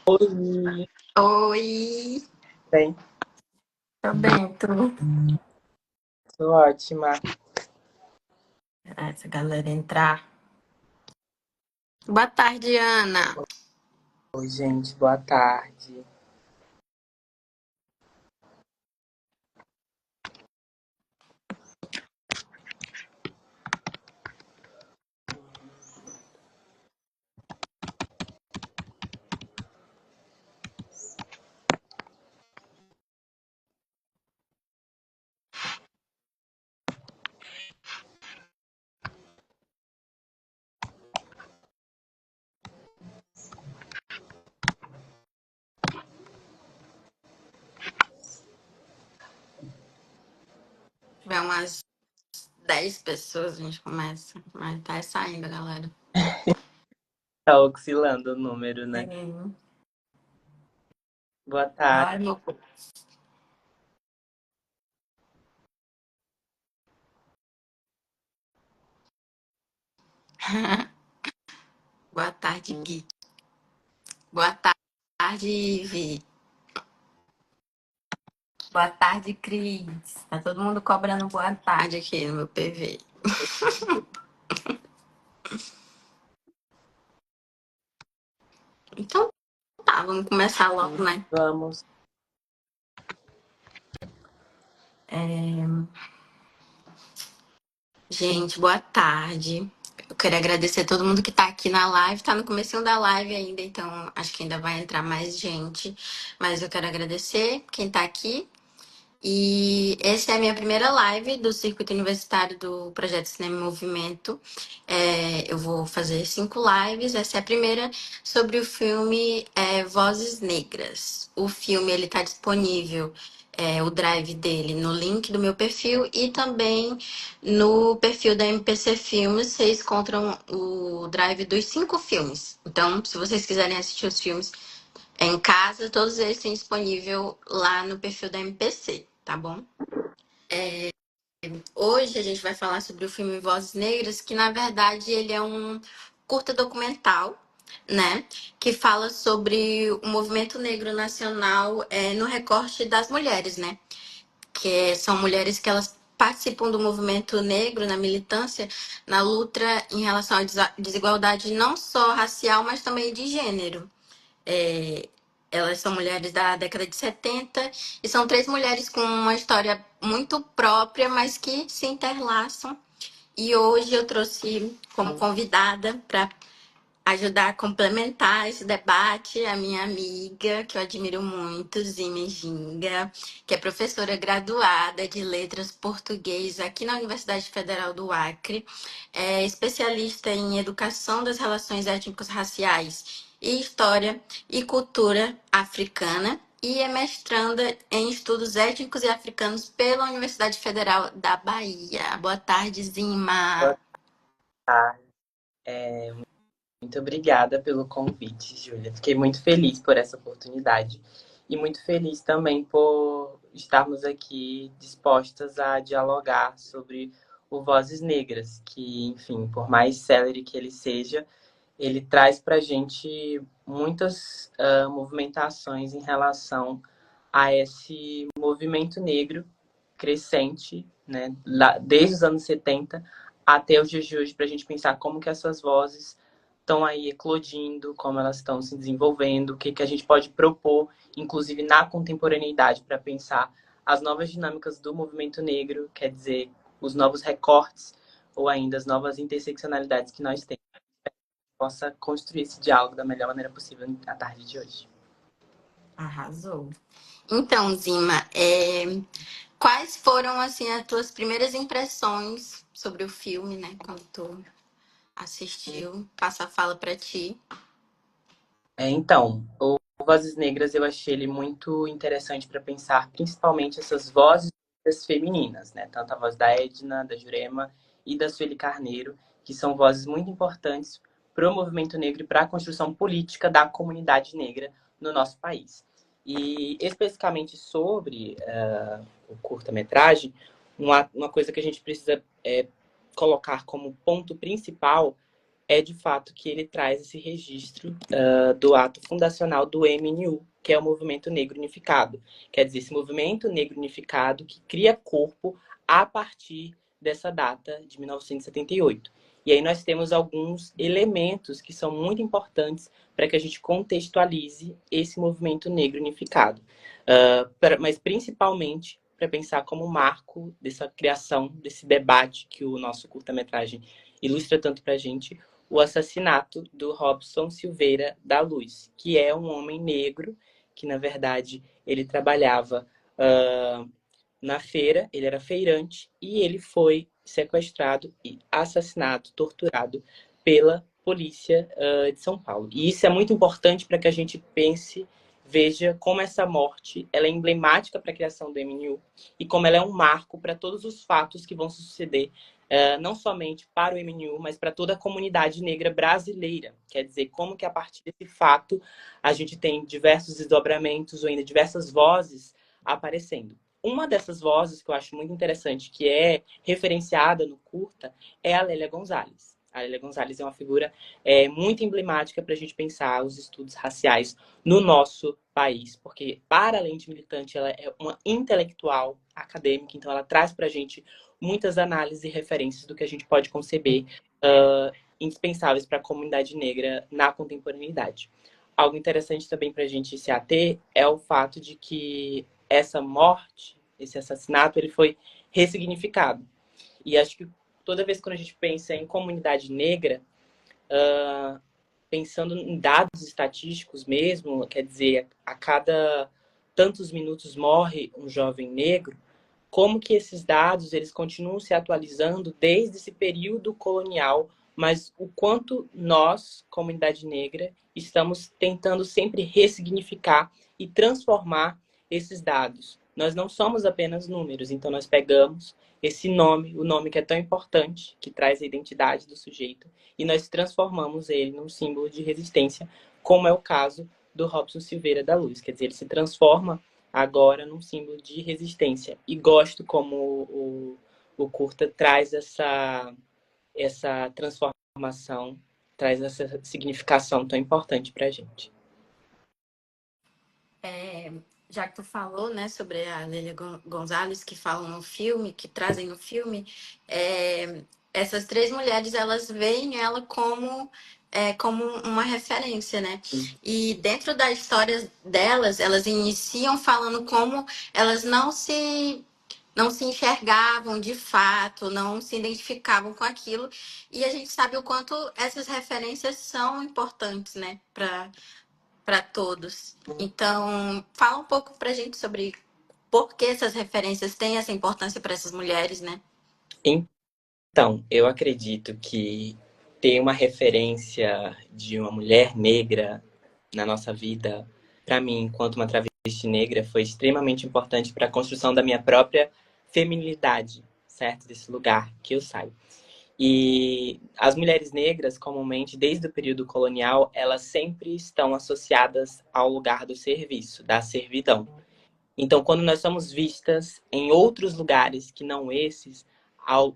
Oi, Oi, bem, tô bem, tu? tô ótima. Esperar essa galera entrar. Boa tarde, Ana. Oi, gente, boa tarde. Se tiver umas 10 pessoas, a gente começa. Mas tá saindo, galera. Tá oscilando o número, né? É. Boa tarde. Ai, meu... Boa tarde, Gui. Boa tarde, Ivi. Boa tarde, Cris. Tá todo mundo cobrando boa tarde aqui no meu PV. Então tá, vamos começar logo, né? Vamos. Gente, boa tarde. Eu quero agradecer a todo mundo que tá aqui na live. Tá no comecinho da live ainda, então acho que ainda vai entrar mais gente. Mas eu quero agradecer quem tá aqui. E essa é a minha primeira live do Circuito Universitário do Projeto Cinema em Movimento. Eu vou fazer 5 lives. Essa é a primeira sobre o filme Vozes Negras. O filme ele está disponível, o drive dele, no link do meu perfil e também no perfil da MPC Filmes. Vocês encontram o drive dos 5 filmes. Então, se vocês quiserem assistir os filmes em casa, todos eles têm disponível lá no perfil da MPC, tá bom? Hoje a gente vai falar sobre o filme Vozes Negras, que na verdade ele é um curta documental, né? Que fala sobre o movimento negro nacional no recorte das mulheres, né? Que são mulheres que elas participam do movimento negro na militância, na luta em relação à desigualdade não só racial, mas também de gênero. É, Elas são mulheres da década de 70 e são 3 mulheres com uma história muito própria, mas que se interlaçam. E hoje eu trouxe como convidada para ajudar a complementar esse debate a minha amiga, que eu admiro muito, Zime Ginga, que é professora graduada de Letras Português aqui na Universidade Federal do Acre, é especialista em educação das relações étnicos-raciais e história e cultura africana e é mestranda em estudos étnicos e africanos pela Universidade Federal da Bahia. Boa tarde, Zima. Boa tarde. Muito obrigada pelo convite, Júlia. Fiquei muito feliz por essa oportunidade e muito feliz também por estarmos aqui dispostas a dialogar sobre o Vozes Negras, que, enfim, por mais célere que ele seja, ele traz para a gente muitas movimentações em relação a esse movimento negro crescente, né, desde os anos 70 até os dias de hoje, para a gente pensar como que essas vozes estão aí eclodindo, como elas estão se desenvolvendo, o que, que a gente pode propor, inclusive na contemporaneidade, para pensar as novas dinâmicas do movimento negro, quer dizer, os novos recortes ou ainda as novas interseccionalidades que nós temos, possa construir esse diálogo da melhor maneira possível na tarde de hoje. Arrasou. Então, Zima, quais foram assim as tuas primeiras impressões sobre o filme, né? Quando tu assistiu, passa a fala pra ti. Então, o Vozes Negras eu achei ele muito interessante para pensar principalmente essas vozes femininas, né? Tanto a voz da Edna, da Jurema e da Sueli Carneiro, que são vozes muito importantes para o movimento negro e para a construção política da comunidade negra no nosso país. E especificamente sobre o curta-metragem, uma coisa que a gente precisa colocar como ponto principal é de fato que ele traz esse registro do ato fundacional do MNU, que é o Movimento Negro Unificado. Quer dizer, esse Movimento Negro Unificado que cria corpo a partir dessa data de 1978. E aí nós temos alguns elementos que são muito importantes para que a gente contextualize esse movimento negro unificado. Mas principalmente para pensar como marco dessa criação, desse debate que o nosso curta-metragem ilustra tanto para a gente, o assassinato do Robson Silveira da Luz, que é um homem negro que, na verdade, ele trabalhava na feira, ele era feirante e ele foi sequestrado e assassinado, torturado pela polícia de São Paulo. E isso é muito importante para que a gente pense, veja como essa morte ela é emblemática para a criação do MNU e como ela é um marco para todos os fatos que vão suceder não somente para o MNU, mas para toda a comunidade negra brasileira. Quer dizer, como que a partir desse fato a gente tem diversos desdobramentos ou ainda diversas vozes aparecendo. Uma dessas vozes que eu acho muito interessante, que é referenciada no curta, é a Lélia Gonzalez. A Lélia Gonzalez é uma figura muito emblemática para a gente pensar os estudos raciais no nosso país, porque, para além de militante, ela é uma intelectual acadêmica, então ela traz para a gente muitas análises e referências do que a gente pode conceber indispensáveis para a comunidade negra na contemporaneidade. Algo interessante também para a gente se ater é o fato de que essa morte, esse assassinato, ele foi ressignificado. E acho que toda vez que a gente pensa em comunidade negra, pensando em dados estatísticos mesmo, quer dizer, a cada tantos minutos morre um jovem negro, como que esses dados eles continuam se atualizando desde esse período colonial, mas o quanto nós, comunidade negra, estamos tentando sempre ressignificar e transformar esses dados. Nós não somos apenas números, então nós pegamos esse nome, o nome que é tão importante, que traz a identidade do sujeito, e nós transformamos ele num símbolo de resistência, como é o caso do Robson Silveira da Luz. Quer dizer, ele se transforma agora num símbolo de resistência. E gosto como o curta traz essa transformação, traz essa significação tão importante para a gente. Já que tu falou, né, sobre a Lélia Gonzalez, que falam no filme, que trazem no filme, essas três mulheres, elas veem ela como uma referência, né? E dentro da história delas, elas iniciam falando como elas não se enxergavam de fato, não se identificavam com aquilo. E a gente sabe o quanto essas referências são importantes, né, para todos. Então, fala um pouco pra gente sobre por que essas referências têm essa importância para essas mulheres, né? Então, eu acredito que ter uma referência de uma mulher negra na nossa vida, para mim, enquanto uma travesti negra, foi extremamente importante para a construção da minha própria feminilidade, certo? Desse lugar que eu saio. E as mulheres negras, comumente, desde o período colonial, elas sempre estão associadas ao lugar do serviço, da servidão. Então, quando nós somos vistas em outros lugares que não esses,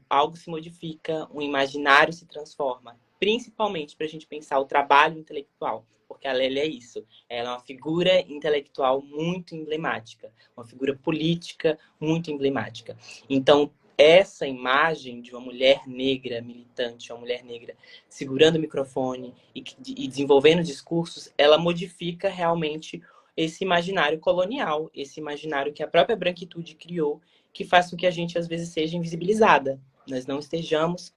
algo se modifica, um imaginário se transforma. Principalmente para a gente pensar o trabalho intelectual, porque a Lélia é isso. Ela é uma figura intelectual muito emblemática, uma figura política muito emblemática. Então, essa imagem de uma mulher negra militante, uma mulher negra segurando o microfone e desenvolvendo discursos, ela modifica realmente esse imaginário colonial, esse imaginário que a própria branquitude criou, que faz com que a gente, às vezes, seja invisibilizada. Nós não estejamos,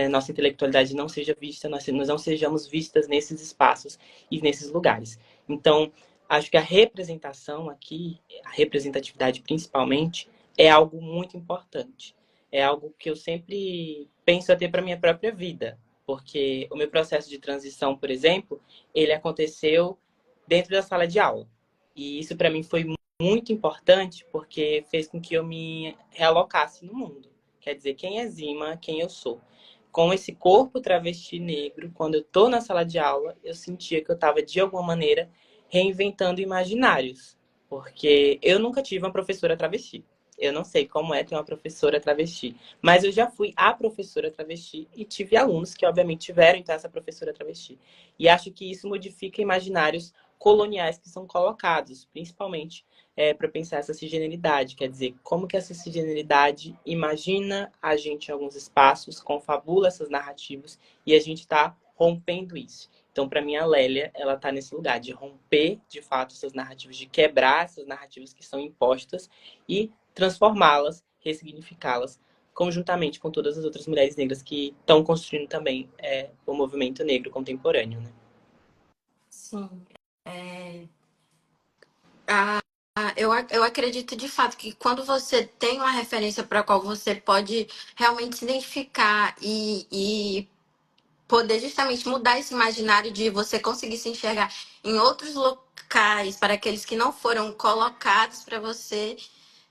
nossa intelectualidade não seja vista, nós não sejamos vistas nesses espaços e nesses lugares. Então, acho que a representação aqui, a representatividade principalmente, é algo muito importante. É algo que eu sempre penso até para a minha própria vida. Porque o meu processo de transição, por exemplo, ele aconteceu dentro da sala de aula. E isso para mim foi muito importante porque fez com que eu me realocasse no mundo. Quer dizer, quem é Zima, quem eu sou. Com esse corpo travesti negro, quando eu tô na sala de aula, eu sentia que eu estava, de alguma maneira, reinventando imaginários. Porque eu nunca tive uma professora travesti. Eu não sei como é ter uma professora travesti, mas eu já fui a professora travesti e tive alunos que, obviamente, tiveram, então, essa professora travesti. E acho que isso modifica imaginários coloniais que são colocados, principalmente para pensar essa cisgeneridade. Quer dizer, como que essa cisgeneridade imagina a gente em alguns espaços, confabula essas narrativas, e a gente está rompendo isso. Então, para mim, a Lélia, ela está nesse lugar de romper, de fato, essas narrativas, de quebrar essas narrativas que são impostas e transformá-las, ressignificá-las, conjuntamente com todas as outras mulheres negras que estão construindo também o movimento negro contemporâneo, né? Sim. É, eu acredito de fato que quando você tem uma referência para a qual você pode realmente se identificar e poder justamente mudar esse imaginário de você conseguir se enxergar em outros locais para aqueles que não foram colocados para você,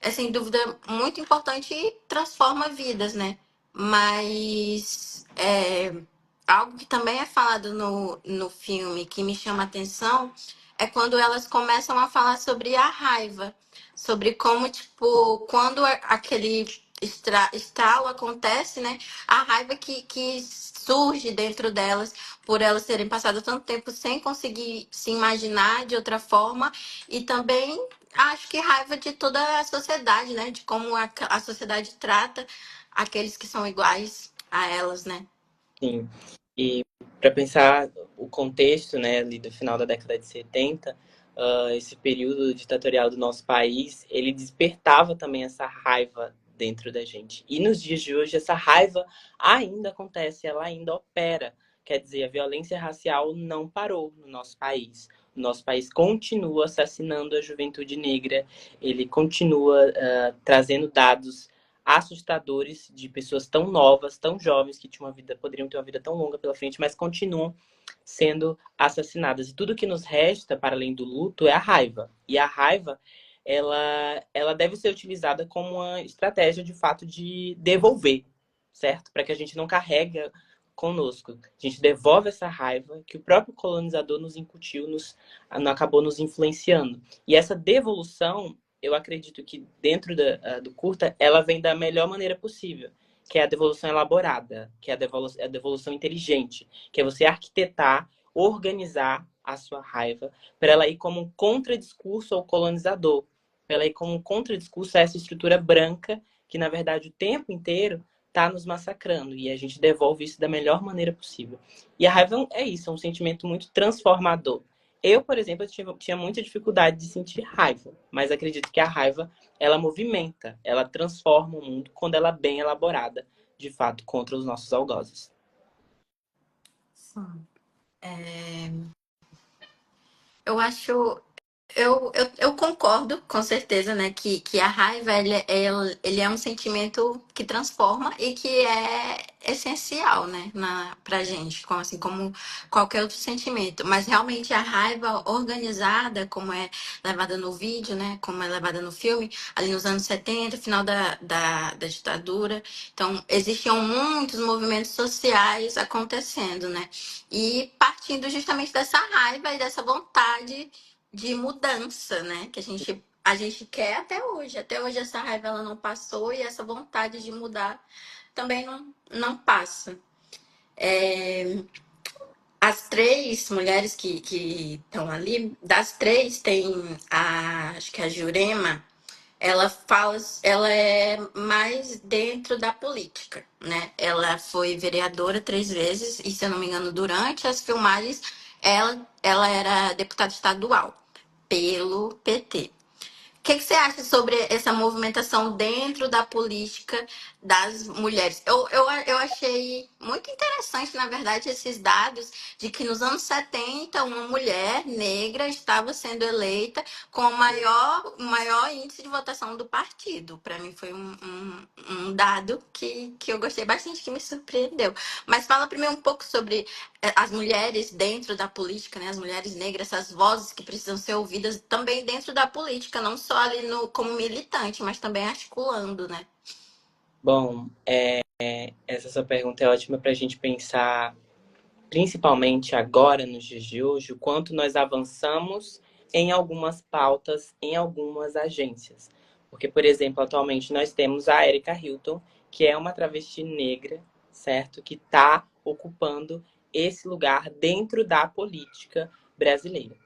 é sem dúvida muito importante e transforma vidas, né? Mas algo que também é falado no filme que me chama a atenção é quando elas começam a falar sobre a raiva, sobre como, tipo, quando aquele estralo acontece, né? A raiva que surge dentro delas por elas terem passado tanto tempo sem conseguir se imaginar de outra forma e também acho que raiva de toda a sociedade, né? De como a sociedade trata aqueles que são iguais a elas, né? Sim. E para pensar o contexto, né, ali do final da década de 70, esse período ditatorial do nosso país, ele despertava também essa raiva dentro da gente. E nos dias de hoje, essa raiva ainda acontece, ela ainda opera. Quer dizer, a violência racial não parou no nosso país. O nosso país continua assassinando a juventude negra, ele continua trazendo dados assustadores de pessoas tão novas, tão jovens, que tinham uma vida, poderiam ter uma vida tão longa pela frente, mas continuam sendo assassinadas. E tudo que nos resta, para além do luto, é a raiva. E a raiva, ela deve ser utilizada como uma estratégia, de fato, de devolver, certo? Para que a gente não carrega conosco. A gente devolve essa raiva que o próprio colonizador nos incutiu, acabou nos influenciando. E essa devolução, eu acredito que dentro do curta, ela vem da melhor maneira possível, que é a devolução elaborada, que é a devolução inteligente, que é você arquitetar, organizar a sua raiva para ela ir como um contradiscurso ao colonizador, para ela ir como um contradiscurso a essa estrutura branca que, na verdade, o tempo inteiro está nos massacrando, e a gente devolve isso da melhor maneira possível. E a raiva é isso, é um sentimento muito transformador. Eu, por exemplo, tinha muita dificuldade de sentir raiva, mas acredito que a raiva, ela movimenta, ela transforma o mundo quando ela é bem elaborada, de fato, contra os nossos algozes. Sim. Eu acho. Eu concordo, com certeza, né, que a raiva ele é um sentimento que transforma e que é essencial, né, pra gente, como, assim como qualquer outro sentimento. Mas realmente a raiva organizada, como é levada no vídeo, né, como é levada no filme, ali nos anos 70 final da ditadura. Então, existiam muitos movimentos sociais acontecendo, né? E partindo justamente dessa raiva e dessa vontade de mudança, né? Que a gente quer até hoje. Até hoje essa raiva ela não passou e essa vontade de mudar também não passa. As três mulheres que estão ali, das três tem acho que a Jurema, ela é mais dentro da política, né? Ela foi vereadora 3 vezes e, se eu não me engano, durante as filmagens, ela era deputada estadual pelo PT. O que você acha sobre essa movimentação dentro da política das mulheres? Eu achei muito interessante, na verdade, esses dados de que nos anos 70 uma mulher negra estava sendo eleita com o maior índice de votação do partido. Para mim foi um dado que eu gostei bastante, que me surpreendeu. Mas fala primeiro um pouco sobre as mulheres dentro da política, né? As mulheres negras, essas vozes que precisam ser ouvidas também dentro da política, não só ali como militante, mas também articulando, né? Bom, essa sua pergunta é ótima para a gente pensar, principalmente agora, nos dias de hoje, o quanto nós avançamos em algumas pautas, em algumas agências. Porque, por exemplo, atualmente nós temos a Erika Hilton, que é uma travesti negra, certo? Que está ocupando esse lugar dentro da política brasileira.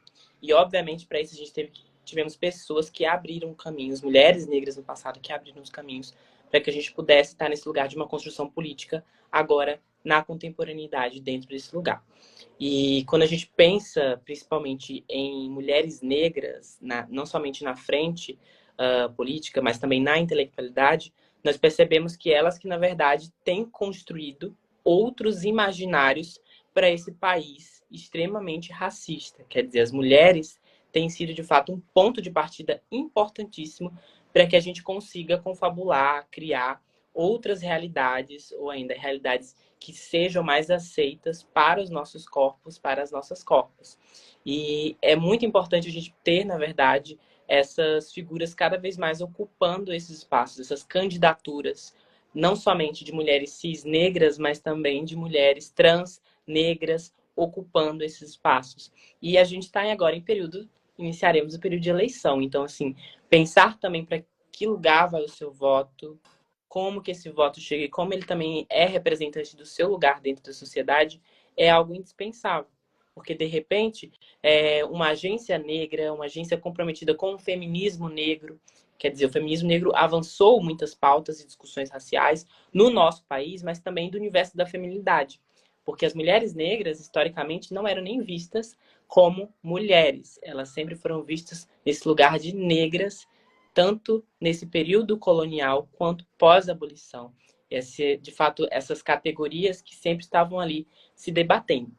E, obviamente, para isso a gente tivemos pessoas que abriram caminhos, mulheres negras no passado que abriram os caminhos para que a gente pudesse estar nesse lugar de uma construção política agora na contemporaneidade dentro desse lugar. E quando a gente pensa principalmente em mulheres negras, não somente na frente política, mas também na intelectualidade, nós percebemos que elas que, na verdade, têm construído outros imaginários para esse país extremamente racista. Quer dizer, as mulheres têm sido, de fato, um ponto de partida importantíssimo para que a gente consiga confabular, criar outras realidades, ou ainda realidades que sejam mais aceitas para os nossos corpos, para as nossas corpos. E é muito importante a gente ter, na verdade, essas figuras cada vez mais ocupando esses espaços, essas candidaturas, não somente de mulheres cis negras, mas também de mulheres trans negras ocupando esses espaços. E a gente está agora em período, iniciaremos o período de eleição. Então, assim, pensar também para que lugar vai o seu voto, como que esse voto chega e como ele também é representante do seu lugar dentro da sociedade, é algo indispensável. Porque, de repente, uma agência negra, uma agência comprometida com o feminismo negro, quer dizer, o feminismo negro avançou muitas pautas e discussões raciais no nosso país, mas também do universo da feminilidade. Porque as mulheres negras, historicamente, não eram nem vistas como mulheres. Elas sempre foram vistas nesse lugar de negras, tanto nesse período colonial quanto pós-abolição. De fato, essas categorias que sempre estavam ali se debatendo.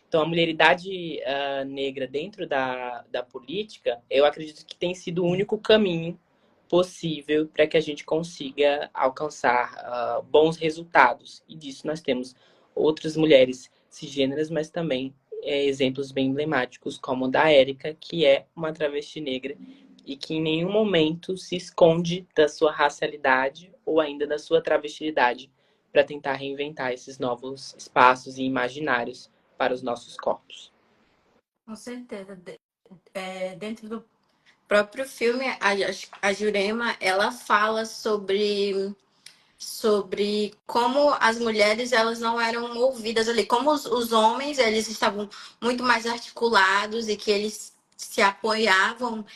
Então, a mulheridade negra dentro da política, eu acredito que tem sido o único caminho possível para que a gente consiga alcançar bons resultados. E disso nós temos outras mulheres cisgêneras, mas também exemplos bem emblemáticos, como o da Érica, que é uma travesti negra e que em nenhum momento se esconde da sua racialidade ou ainda da sua travestilidade para tentar reinventar esses novos espaços e imaginários para os nossos corpos. Com certeza. Dentro do próprio filme, a Jurema, ela fala sobre como as mulheres elas não eram ouvidas ali, como os homens eles estavam muito mais articulados e que eles se apoiavam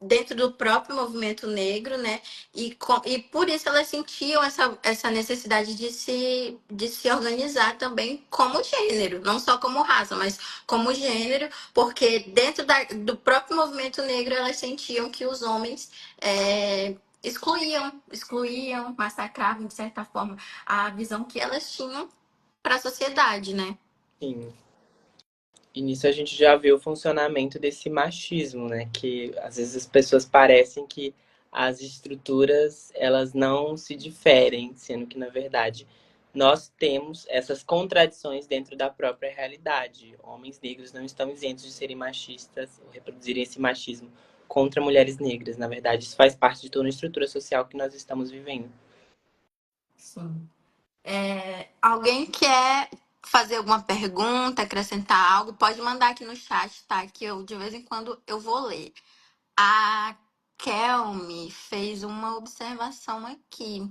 dentro do próprio movimento negro, né? E por isso elas sentiam essa necessidade de se organizar também como gênero, não só como raça, mas como gênero, porque dentro do próprio movimento negro elas sentiam que os homens excluíam, massacravam, de certa forma, a visão que elas tinham para a sociedade, né? Sim. E nisso a gente já vê o funcionamento desse machismo, né? Que às vezes as pessoas parecem que as estruturas elas não se diferem, sendo que na verdade nós temos essas contradições dentro da própria realidade. Homens negros não estão isentos de serem machistas ou reproduzirem esse machismo contra mulheres negras. Na verdade, isso faz parte de toda a estrutura social que nós estamos vivendo. Sim. Alguém quer fazer alguma pergunta, acrescentar algo, pode mandar aqui no chat, tá? Que eu, de vez em quando, eu vou ler. A Kelme fez uma observação aqui.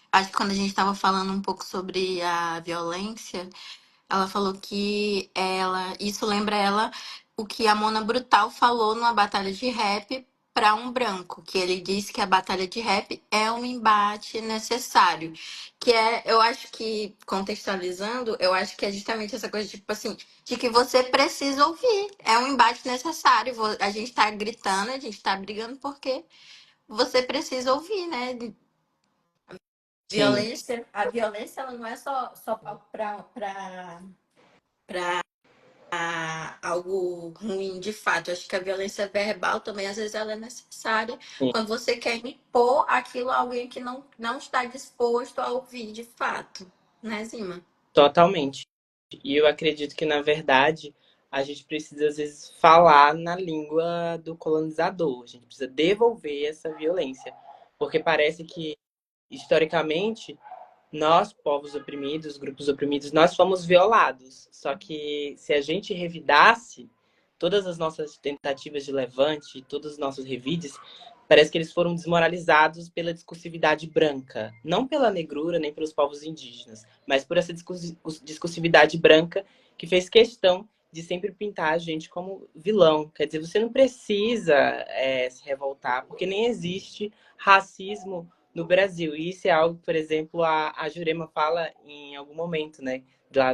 Acho que quando a gente estava falando um pouco sobre a violência, ela falou que isso lembra ela o que a Mona Brutal falou numa batalha de rap para um branco, que ele disse que a batalha de rap é um embate necessário, eu acho que contextualizando, eu acho que é justamente essa coisa tipo assim, de que você precisa ouvir, é um embate necessário, a gente tá gritando, a gente tá brigando porque você precisa ouvir, né? Sim, A violência ela não é só para algo ruim de fato. Eu acho que a violência verbal também, às vezes, ela é necessária sim, quando você quer impor aquilo a alguém que não está disposto a ouvir de fato, né, Zima? totalmente. E eu acredito que, na verdade, a gente precisa, às vezes, falar na língua do colonizador. A gente precisa devolver essa violência. Porque parece que, historicamente, nós, povos oprimidos, grupos oprimidos, nós fomos violados. Só que se a gente revidasse todas as nossas tentativas de levante, todos os nossos revides, parece que eles foram desmoralizados pela discursividade branca. Não pela negrura, nem pelos povos indígenas, mas por essa discursividade branca que fez questão de sempre pintar a gente como vilão. Quer dizer, você não precisa se revoltar, porque nem existe racismo no Brasil. E isso é algo, por exemplo, a Jurema fala em algum momento, né? Lá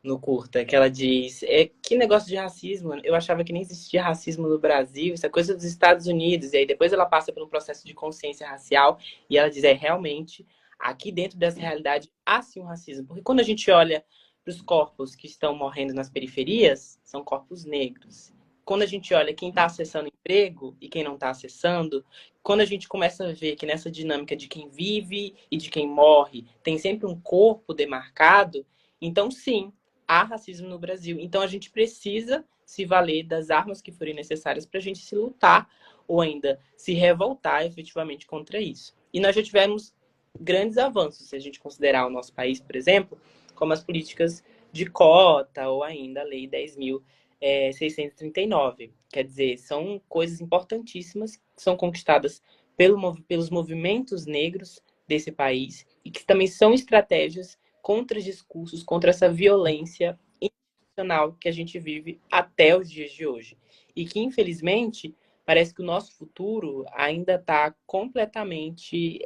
no curta, que ela diz, que negócio de racismo, eu achava que nem existia racismo no Brasil, isso é coisa dos Estados Unidos, e aí depois ela passa por um processo de consciência racial, e ela diz, realmente, aqui dentro dessa realidade há sim um racismo, porque quando a gente olha para os corpos que estão morrendo nas periferias, são corpos negros. Quando a gente olha quem está acessando emprego e quem não está acessando, quando a gente começa a ver que nessa dinâmica de quem vive e de quem morre, tem sempre um corpo demarcado, então sim, há racismo no Brasil. Então a gente precisa se valer das armas que forem necessárias para a gente se lutar ou ainda se revoltar efetivamente contra isso. E nós já tivemos grandes avanços, se a gente considerar o nosso país, por exemplo, como as políticas de cota ou ainda a Lei 10.639. Quer dizer, são coisas importantíssimas que são conquistadas pelos movimentos negros desse país e que também são estratégias contra discursos, contra essa violência institucional que a gente vive até os dias de hoje. E que, infelizmente, parece que o nosso futuro ainda está completamente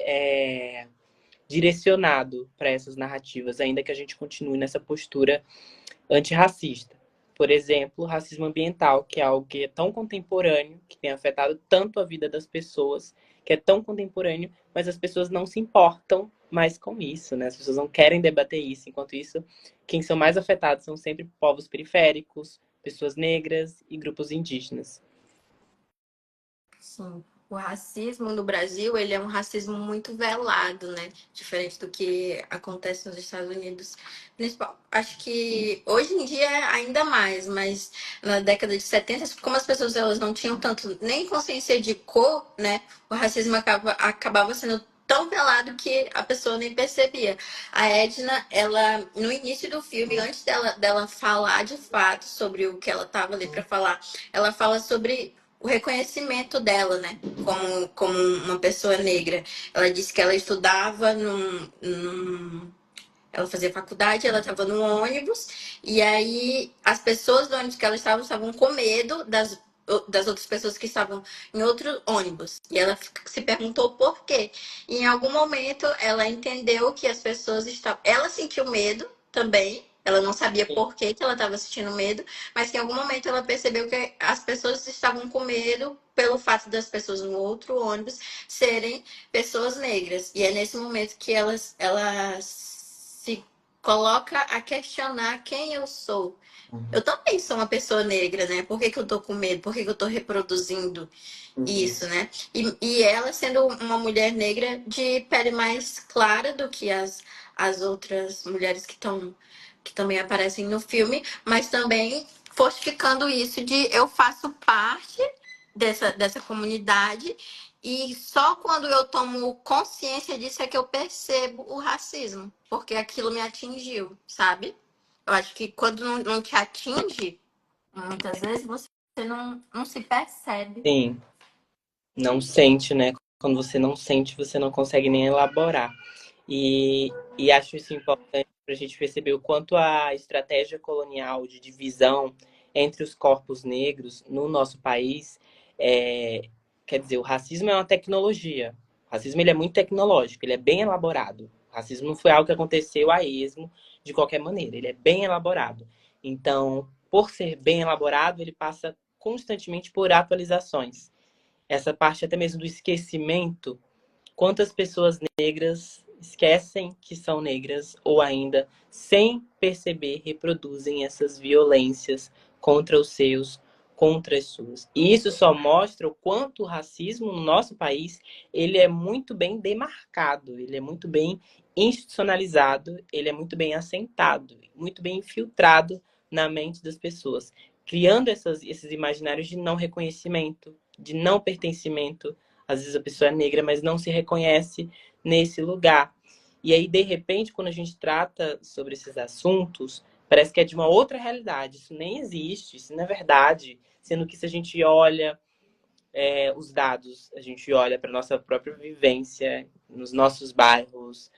direcionado para essas narrativas, ainda que a gente continue nessa postura antirracista. Por exemplo, o racismo ambiental, que é algo que é tão contemporâneo, que tem afetado tanto a vida das pessoas, que é tão contemporâneo, mas as pessoas não se importam mais com isso, né? As pessoas não querem debater isso. Enquanto isso, quem são mais afetados são sempre povos periféricos, pessoas negras e grupos indígenas. Sim. O racismo no Brasil, ele é um racismo muito velado, né? Diferente do que acontece nos Estados Unidos. Acho que hoje em dia ainda mais, mas na década de 70, como as pessoas elas não tinham tanto nem consciência de cor, né? O racismo acabava sendo tão velado que a pessoa nem percebia. A Edna, ela, no início do filme, antes dela falar de fato sobre o que ela estava ali para falar, ela fala sobre o reconhecimento dela, né, como uma pessoa negra. Ela disse que ela estudava ela fazia faculdade, ela estava no ônibus, e aí as pessoas do ônibus que ela estava estavam com medo das outras pessoas que estavam em outro ônibus. E ela se perguntou por quê. E em algum momento ela entendeu que as pessoas estavam. Ela sentiu medo também. Ela não sabia por que ela estava sentindo medo, mas que em algum momento ela percebeu que as pessoas estavam com medo pelo fato das pessoas no outro ônibus serem pessoas negras. E é nesse momento que elas se coloca a questionar quem eu sou. Eu também sou uma pessoa negra, né? Por que, que eu tô com medo? Por que, que eu tô reproduzindo isso, né? E ela sendo uma mulher negra de pele mais clara do que as outras mulheres que também aparecem no filme, mas também fortificando isso de eu faço parte dessa comunidade e só quando eu tomo consciência disso é que eu percebo o racismo, porque aquilo me atingiu, sabe? Eu acho que quando não te atinge, muitas vezes você não se percebe. Sim, não sente, né? Quando você não sente, você não consegue nem elaborar. E acho isso importante para a gente perceber o quanto a estratégia colonial de divisão entre os corpos negros no nosso país quer dizer, o racismo é uma tecnologia. O racismo ele é muito tecnológico, ele é bem elaborado. O racismo não foi algo que aconteceu a esmo de qualquer maneira, ele é bem elaborado. Então, por ser bem elaborado, ele passa constantemente por atualizações. Essa parte até mesmo do esquecimento. Quantas pessoas negras esquecem que são negras ou ainda, sem perceber, reproduzem essas violências contra os seus, contra as suas. E isso só mostra o quanto o racismo no nosso país, ele é muito bem demarcado, ele é muito bem institucionalizado, ele é muito bem assentado, muito bem infiltrado na mente das pessoas, criando esses imaginários de não reconhecimento, de não pertencimento. Às vezes a pessoa é negra, mas não se reconhece nesse lugar. E aí, de repente, quando a gente trata sobre esses assuntos, parece que é de uma outra realidade. Isso nem existe, isso não é verdade. Sendo que se a gente olha os dados, a gente olha para nossa própria vivência nos nossos bairros,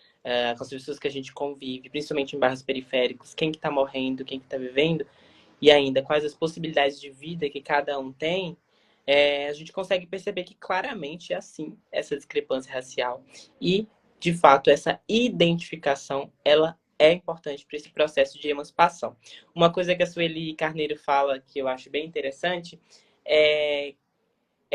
com as pessoas que a gente convive, principalmente em bairros periféricos, quem que está morrendo, quem que está vivendo, e ainda quais as possibilidades de vida que cada um tem, a gente consegue perceber que claramente é assim essa discrepância racial. E, de fato, essa identificação, ela é importante para esse processo de emancipação. Uma coisa que a Sueli Carneiro fala, que eu acho bem interessante, é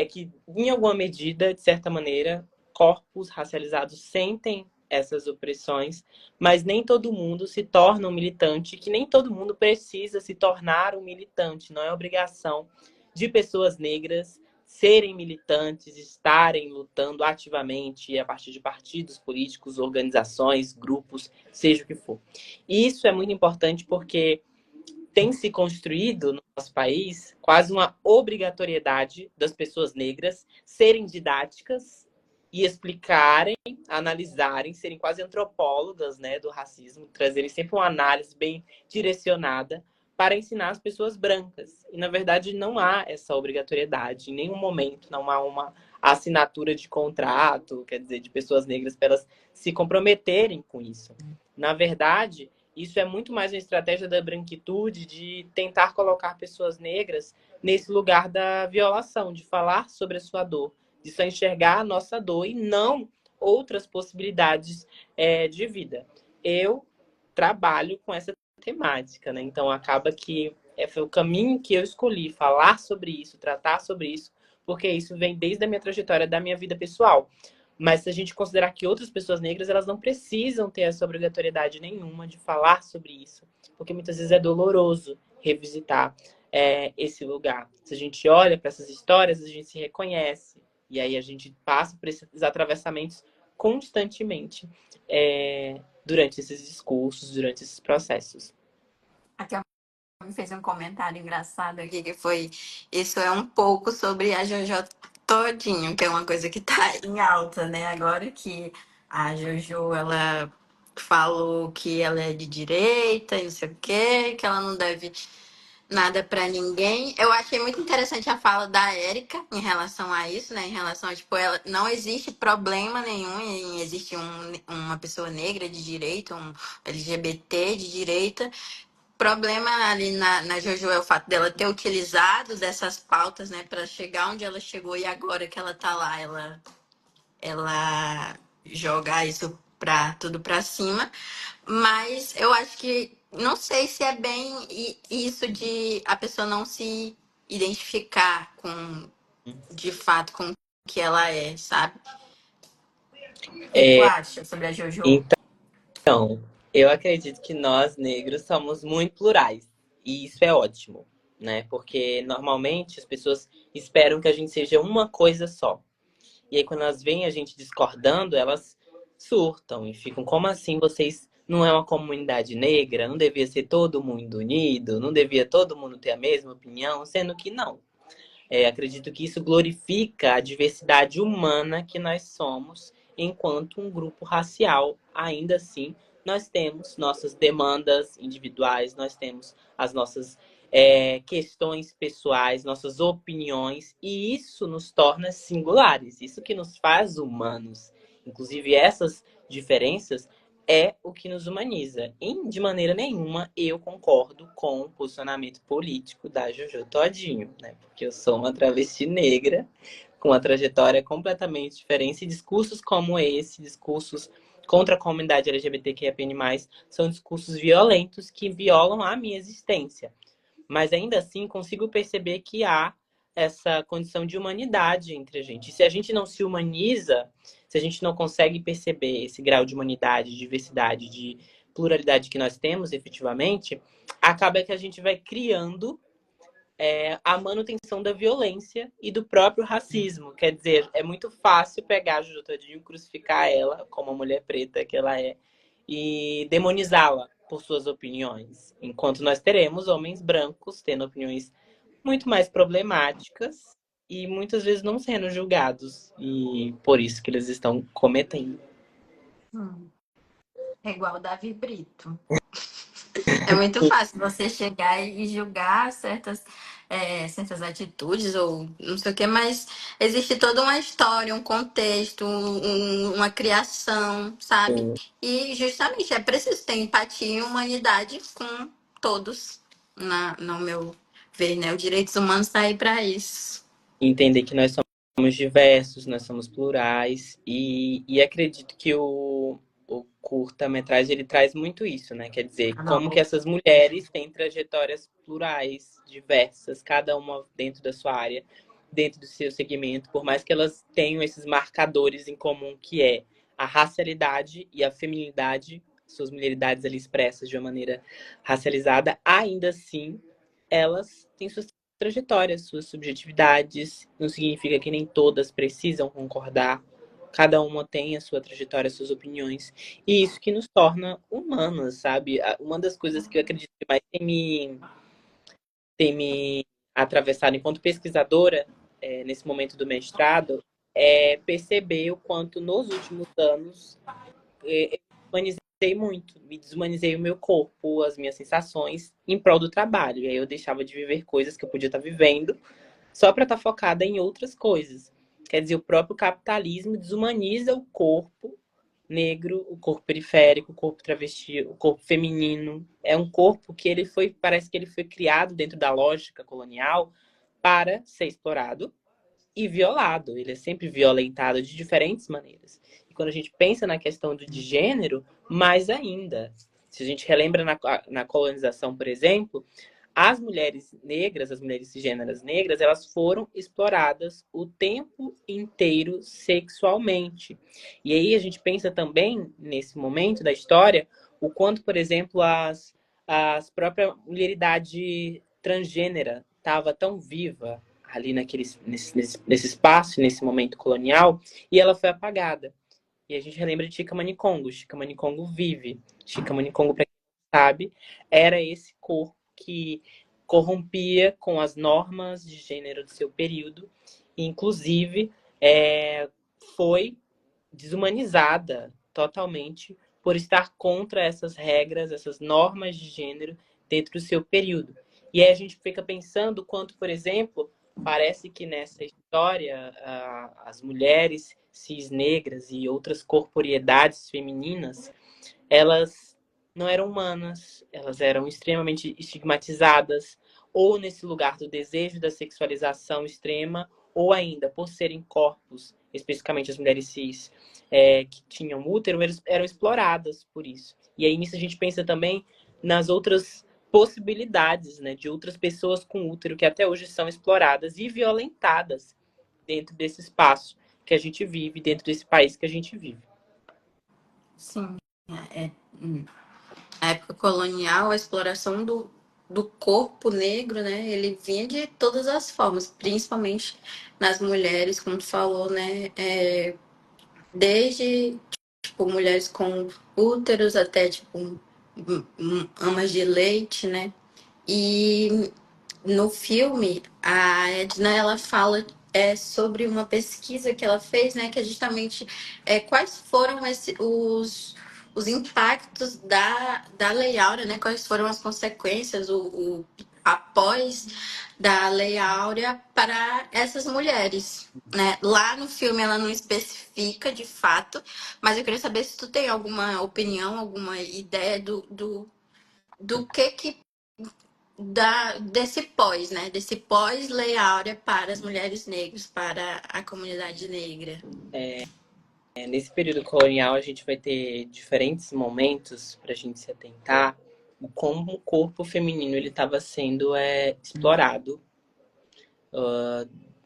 que, em alguma medida, de certa maneira, corpos racializados sentem essas opressões, mas nem todo mundo se torna um militante, que nem todo mundo precisa se tornar um militante. Não é obrigação de pessoas negras serem militantes, estarem lutando ativamente a partir de partidos políticos, organizações, grupos, seja o que for. E isso é muito importante porque tem se construído no nosso país quase uma obrigatoriedade das pessoas negras serem didáticas e explicarem, analisarem, serem quase antropólogas, né, do racismo, trazerem sempre uma análise bem direcionada para ensinar as pessoas brancas. E, na verdade, não há essa obrigatoriedade. Em nenhum momento não há uma assinatura de contrato, quer dizer, de pessoas negras para elas se comprometerem com isso. Na verdade, isso é muito mais uma estratégia da branquitude de tentar colocar pessoas negras nesse lugar da violação, de falar sobre a sua dor, de só enxergar a nossa dor e não outras possibilidades de vida. Eu trabalho com essa temática, né? Então acaba que foi o caminho que eu escolhi, falar sobre isso, tratar sobre isso, porque isso vem desde a minha trajetória da minha vida pessoal. Mas se a gente considerar que outras pessoas negras, elas não precisam ter essa obrigatoriedade nenhuma de falar sobre isso, porque muitas vezes é doloroso revisitar esse lugar. Se a gente olha para essas histórias, a gente se reconhece. E aí a gente passa por esses atravessamentos constantemente durante esses discursos, durante esses processos. Aqui me fez um comentário engraçado aqui, que foi: isso é um pouco sobre a Jojo Todinho, que é uma coisa que tá em alta, né? Agora que a Jojo, ela falou que ela é de direita e não sei o quê, que ela não deve nada pra ninguém. Eu achei muito interessante a fala da Érica em relação a isso, né? Em relação a, tipo, ela, não existe problema nenhum em existir uma pessoa negra de direita, um LGBT de direita. Problema ali na Jojo é o fato dela ter utilizado dessas pautas, né, para chegar onde ela chegou, e agora que ela tá lá, ela jogar isso pra tudo pra cima. Mas eu acho que não sei se é bem isso de a pessoa não se identificar com, de fato, com o que ela é, sabe? O que tu acha sobre a Jojo? Então, eu acredito que nós, negros, somos muito plurais. E isso é ótimo, né? Porque normalmente as pessoas esperam que a gente seja uma coisa só. E aí, quando elas veem a gente discordando, elas surtam e ficam: como assim vocês não é uma comunidade negra? Não devia ser todo mundo unido? Não devia todo mundo ter a mesma opinião? Sendo que não. Acredito que isso glorifica a diversidade humana que nós somos enquanto um grupo racial. Ainda assim, nós temos nossas demandas individuais, nós temos as nossas questões pessoais, nossas opiniões, e isso nos torna singulares, isso que nos faz humanos. Inclusive, essas diferenças é o que nos humaniza. E, de maneira nenhuma, eu concordo com o posicionamento político da Jojo Todinho, né? Porque eu sou uma travesti negra, com uma trajetória completamente diferente. E discursos como esse, discursos contra a comunidade LGBTQIA+, são discursos violentos que violam a minha existência. Mas ainda assim, consigo perceber que há essa condição de humanidade entre a gente. E se a gente não se humaniza, se a gente não consegue perceber esse grau de humanidade, de diversidade, de pluralidade que nós temos efetivamente, acaba que a gente vai criando a manutenção da violência e do próprio racismo. Quer dizer, é muito fácil pegar a Juju Todinho, crucificar ela, como a mulher preta que ela é, e demonizá-la por suas opiniões. Enquanto nós teremos homens brancos tendo opiniões muito mais problemáticas e muitas vezes não sendo julgados. E por isso que eles estão cometendo. É igual o Davi Brito. É muito fácil você chegar e julgar certas atitudes ou não sei o que, mas existe toda uma história, um contexto, uma criação, sabe? Sim. E justamente é preciso ter empatia e humanidade com todos, no meu ver, né? Os direitos humanos estão aí para isso. Entender que nós somos diversos, nós somos plurais, e acredito que o curta-metragem ele traz muito isso, né? Quer dizer, como que essas mulheres têm trajetórias plurais, diversas, cada uma dentro da sua área, dentro do seu segmento, por mais que elas tenham esses marcadores em comum, que é a racialidade e a feminilidade, suas mulheridades ali expressas de uma maneira racializada, ainda assim, elas têm suas trajetórias, suas subjetividades. Não significa que nem todas precisam concordar. Cada uma tem a sua trajetória, as suas opiniões. E isso que nos torna humanas, sabe? Uma das coisas que eu acredito que mais tem me atravessado enquanto pesquisadora, nesse momento do mestrado, é perceber o quanto nos últimos anos eu humanizei muito, me desumanizei o meu corpo, as minhas sensações, em prol do trabalho. E aí eu deixava de viver coisas que eu podia estar vivendo só para estar focada em outras coisas. Quer dizer, o próprio capitalismo desumaniza o corpo negro, o corpo periférico, o corpo travesti, o corpo feminino. É um corpo que parece que ele foi criado dentro da lógica colonial para ser explorado e violado. Ele é sempre violentado de diferentes maneiras. E quando a gente pensa na questão de gênero, mais ainda. Se a gente relembra na colonização, por exemplo, as mulheres negras, as mulheres cisgêneras negras, elas foram exploradas o tempo inteiro sexualmente. E aí a gente pensa também, nesse momento da história, o quanto, por exemplo, as própria mulheridade transgênera estava tão viva ali nesse espaço, nesse momento colonial, e ela foi apagada. E a gente relembra de Chica Manicongo. Chica Manicongo vive. Chica Manicongo, para quem não sabe, era esse corpo que corrompia com as normas de gênero do seu período. E, inclusive, foi desumanizada totalmente por estar contra essas regras, essas normas de gênero dentro do seu período. E aí a gente fica pensando quanto, por exemplo, parece que nessa história as mulheres cis negras e outras corporeidades femininas, elas não eram humanas, elas eram extremamente estigmatizadas, ou nesse lugar do desejo da sexualização extrema, ou ainda por serem corpos, especificamente as mulheres cis, que tinham útero, eram exploradas por isso. E aí nisso a gente pensa também nas outras possibilidades, né, de outras pessoas com útero que até hoje são exploradas e violentadas dentro desse espaço que a gente vive, dentro desse país que a gente vive. Sim, é. Na época colonial, a exploração do corpo negro, né? Ele vinha de todas as formas, principalmente nas mulheres, como tu falou, né? Desde, tipo, mulheres com úteros até, tipo, amas de leite, né? E no filme, a Edna, ela fala sobre uma pesquisa que ela fez, né, que é justamente quais foram os impactos da Lei Áurea, né, quais foram as consequências, o após da Lei Áurea para essas mulheres, né? Lá no filme ela não especifica de fato, mas eu queria saber se tu tem alguma opinião, alguma ideia do que desse pós, né? Desse pós-Lei Áurea para as mulheres negras, para a comunidade negra. Nesse período colonial, a gente vai ter diferentes momentos para a gente se atentar como o corpo feminino ele estava sendo explorado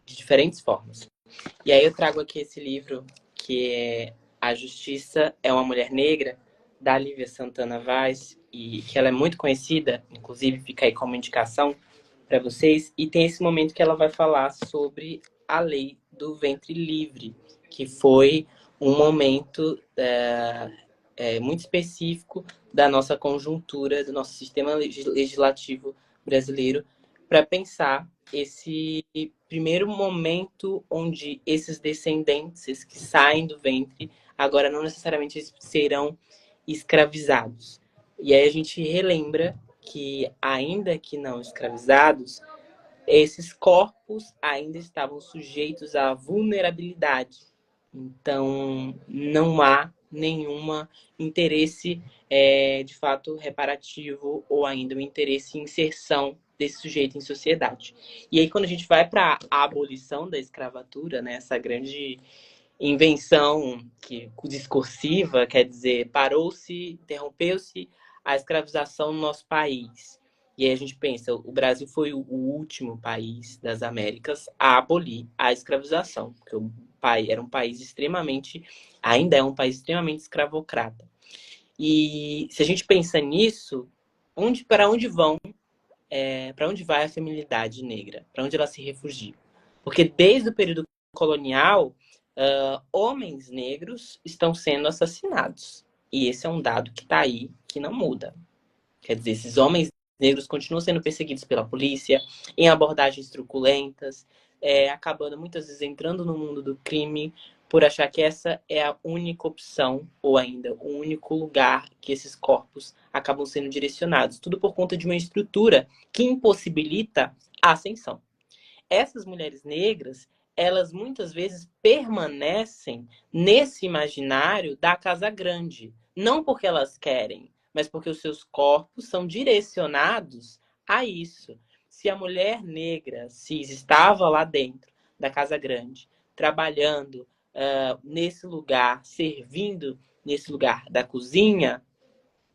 de diferentes formas. E aí eu trago aqui esse livro que é A Justiça é uma Mulher Negra, da Lívia Santana Vaz, e que ela é muito conhecida, inclusive fica aí como indicação para vocês. E tem esse momento que ela vai falar sobre a lei do ventre livre, que foi um momento muito específico da nossa conjuntura, do nosso sistema legislativo brasileiro, para pensar esse primeiro momento onde esses descendentes que saem do ventre agora não necessariamente serão escravizados. E aí a gente relembra que, ainda que não escravizados, esses corpos ainda estavam sujeitos à vulnerabilidade. Então, não há nenhum interesse, de fato, reparativo ou ainda um interesse em inserção desse sujeito em sociedade. E aí, quando a gente vai para a abolição da escravatura, né, essa grande invenção que discursiva, quer dizer, parou-se, interrompeu-se a escravização no nosso país. E aí a gente pensa, o Brasil foi o último país das Américas a abolir a escravização, porque o pai era um país extremamente, ainda é um país extremamente escravocrata. E se a gente pensa nisso, para onde vão, para onde vai a feminilidade negra? Para onde ela se refugia? Porque desde o período colonial, homens negros estão sendo assassinados. E esse é um dado que está aí, que não muda. Quer dizer, esses homens negros continuam sendo perseguidos pela polícia, em abordagens truculentas, acabando muitas vezes entrando no mundo do crime por achar que essa é a única opção, ou ainda o único lugar que esses corpos acabam sendo direcionados. Tudo por conta de uma estrutura que impossibilita a ascensão. Essas mulheres negras, elas muitas vezes permanecem nesse imaginário da casa grande. Não porque elas querem, mas porque os seus corpos são direcionados a isso. Se a mulher negra cis estava lá dentro da casa grande, trabalhando nesse lugar, servindo nesse lugar da cozinha,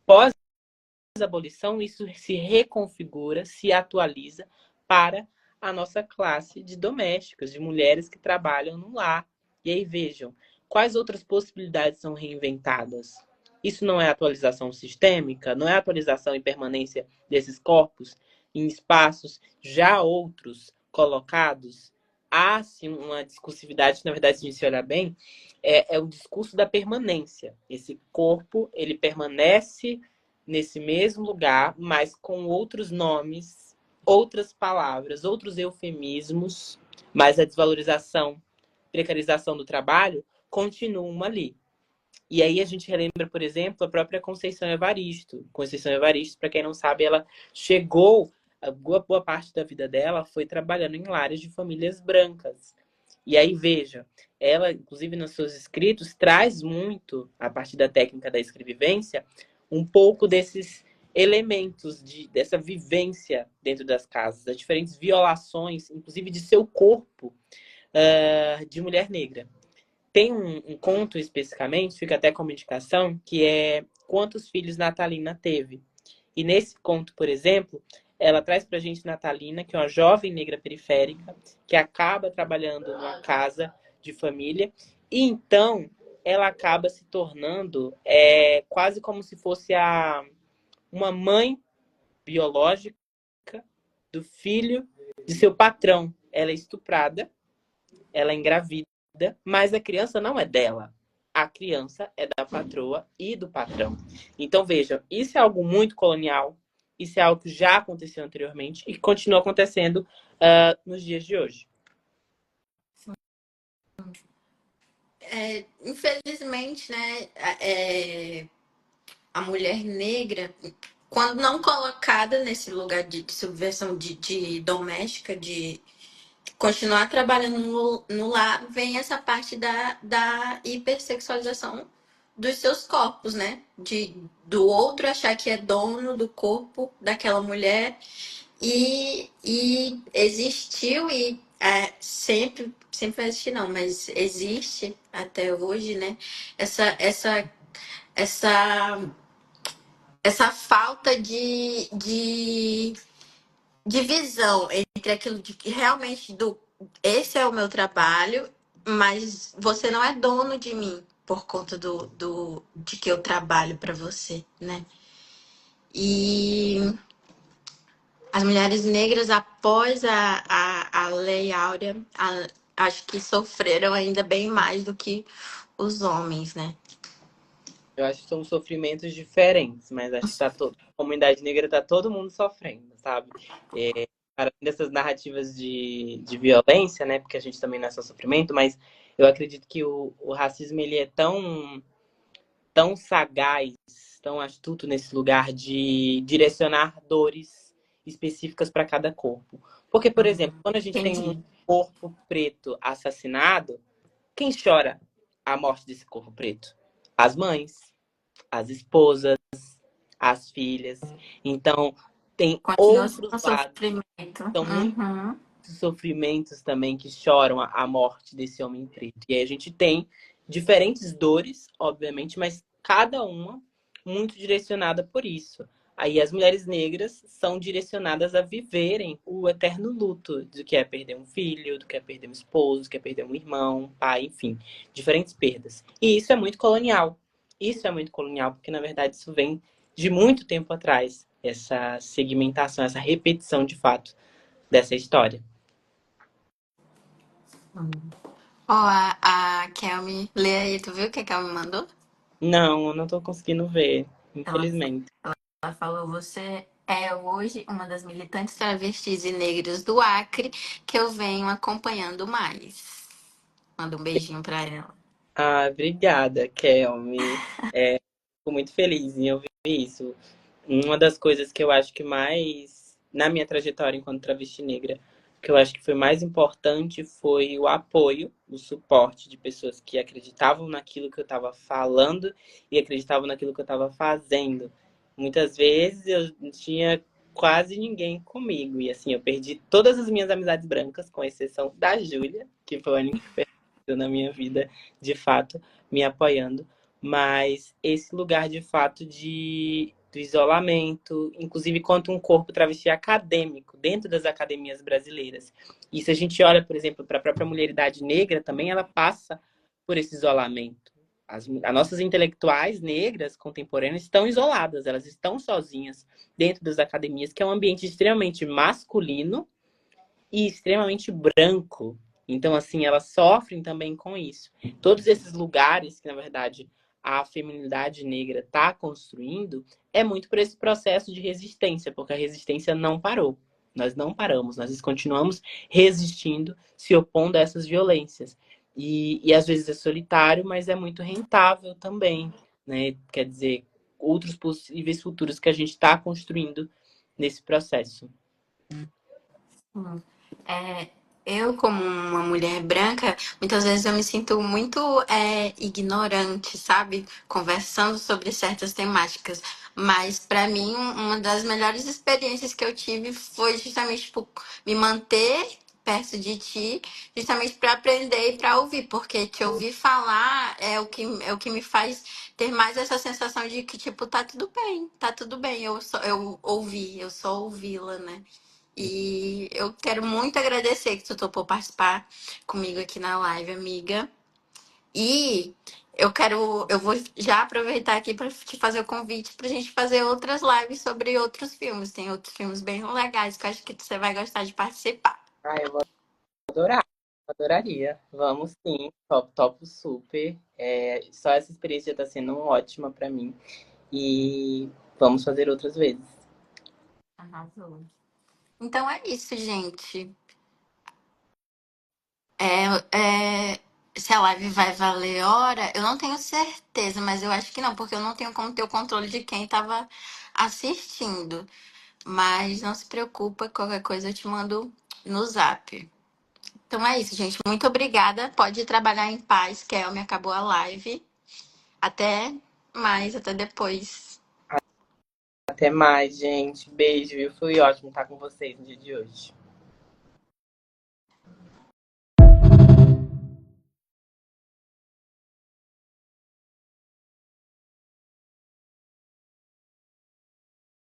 pós-abolição, isso se reconfigura, se atualiza para a nossa classe de domésticas, de mulheres que trabalham no lar. E aí vejam, quais outras possibilidades são reinventadas? Isso não é atualização sistêmica? Não é atualização e permanência desses corpos em espaços já outros colocados? Há, sim, uma discursividade que, na verdade, se a gente se olhar bem, é o discurso da permanência. Esse corpo, ele permanece nesse mesmo lugar, mas com outros nomes, outras palavras, outros eufemismos, mas a desvalorização, precarização do trabalho continuam ali. E aí a gente relembra, por exemplo, a própria Conceição Evaristo. Conceição Evaristo, para quem não sabe, ela chegou, a boa parte da vida dela foi trabalhando em lares de famílias brancas. E aí, veja, ela, inclusive nos seus escritos, traz muito, a partir da técnica da escrevivência, um pouco desses elementos, dessa vivência dentro das casas, das diferentes violações, inclusive de seu corpo, de mulher negra. Tem um conto especificamente, fica até como indicação, que é Quantos Filhos Natalina Teve. E nesse conto, por exemplo, ela traz pra gente Natalina, que é uma jovem negra periférica, que acaba trabalhando numa casa de família, e então ela acaba se tornando quase como se fosse uma mãe biológica do filho de seu patrão. Ela é estuprada, ela é engravida, mas a criança não é dela. A criança é da patroa e do patrão. Então, vejam, isso é algo muito colonial, isso é algo que já aconteceu anteriormente e que continua acontecendo nos dias de hoje. Infelizmente, né, a mulher negra, quando não colocada nesse lugar de subversão de doméstica, de continuar trabalhando no lar, vem essa parte da hipersexualização dos seus corpos, né? Do outro achar que é dono do corpo daquela mulher. E existiu sempre vai existir não, mas existe até hoje, né? Essa, essa falta de visão entre aquilo de que realmente esse é o meu trabalho, mas você não é dono de mim por conta de que eu trabalho para você, né? E as mulheres negras, após a Lei Áurea, acho que sofreram ainda bem mais do que os homens, né? Eu acho que são sofrimentos diferentes, mas acho que a comunidade negra tá todo mundo sofrendo, sabe? Para além dessas narrativas de violência, né? Porque a gente também não é só sofrimento, mas eu acredito que o racismo ele é tão sagaz tão astuto nesse lugar de direcionar dores específicas para cada corpo. Porque, por exemplo, quando a gente tem um Entendi. corpo preto assassinado, quem chora a morte desse corpo preto? As mães, as esposas, as filhas. Então, tem Continua outros sendo lados, sofrimento. são muitos Uhum. sofrimentos também que choram a morte desse homem preto. E aí a gente tem diferentes dores, obviamente, mas cada uma muito direcionada por isso. Aí as mulheres negras são direcionadas a viverem o eterno luto do que é perder um filho, do que é perder um esposo, do que é perder um irmão, um pai, enfim, diferentes perdas. E isso é muito colonial. Isso é muito colonial, porque na verdade isso vem de muito tempo atrás, essa segmentação, essa repetição de fato dessa história. Ó, a Kelmy, lê aí, tu viu o que a Kelmy mandou? Não, eu não tô conseguindo ver, Ela, infelizmente. ela falou: Você é hoje uma das militantes travestis e negras do Acre que eu venho acompanhando mais. Manda um beijinho pra ela. Ah, obrigada, Kelmy. Fico muito feliz em ouvir isso. Uma das coisas que eu acho que mais, na minha trajetória enquanto travesti negra, que eu acho que foi mais importante foi o apoio, o suporte de pessoas que acreditavam naquilo que eu estava falando e acreditavam naquilo que eu estava fazendo. Muitas vezes eu não tinha quase ninguém comigo. E assim, eu perdi todas as minhas amizades brancas, com exceção da Júlia, que foi a única que perdeu na minha vida, de fato, me apoiando. Mas esse lugar de fato do isolamento, inclusive quanto um corpo travesti acadêmico dentro das academias brasileiras. E se a gente olha, por exemplo, para a própria mulheridade negra, também ela passa por esse isolamento. As nossas intelectuais negras contemporâneas estão isoladas, elas estão sozinhas dentro das academias, que é um ambiente extremamente masculino e extremamente branco. Então, assim, elas sofrem também com isso. Todos esses lugares que, na verdade, a feminilidade negra está construindo é muito por esse processo de resistência, porque a resistência não parou. Nós não paramos, nós continuamos resistindo, se opondo a essas violências. E às vezes é solitário, mas é muito rentável também, né? Quer dizer, outros possíveis futuros que a gente está construindo nesse processo. Hum. É, eu, como uma mulher branca, muitas vezes eu me sinto muito ignorante, sabe? Conversando sobre certas temáticas. Mas, para mim, uma das melhores experiências que eu tive foi justamente, tipo, me manter perto de ti, justamente para aprender e para ouvir, porque te ouvir falar é o que me faz ter mais essa sensação de que, tipo, tá tudo bem, eu ouvi, eu só ouvi-la, né? E eu quero muito agradecer que tu topou participar comigo aqui na live, amiga. E eu vou já aproveitar aqui para te fazer o convite para a gente fazer outras lives sobre outros filmes. Tem outros filmes bem legais que eu acho que você vai gostar de participar. Ah, eu vou adorar, adoraria. Vamos sim, topo super. Só essa experiência está sendo ótima para mim. E vamos fazer outras vezes. Arrasou. Então é isso, gente. Se a live vai valer hora, eu não tenho certeza, mas eu acho que não, porque eu não tenho como ter o controle de quem estava assistindo. Mas não se preocupa, qualquer coisa eu te mando no zap. Então é isso, gente. Muito obrigada. Pode trabalhar em paz, Kelme. Acabou a live. Até mais, até depois. Até mais, gente. Beijo, viu? Foi ótimo estar com vocês no dia de hoje.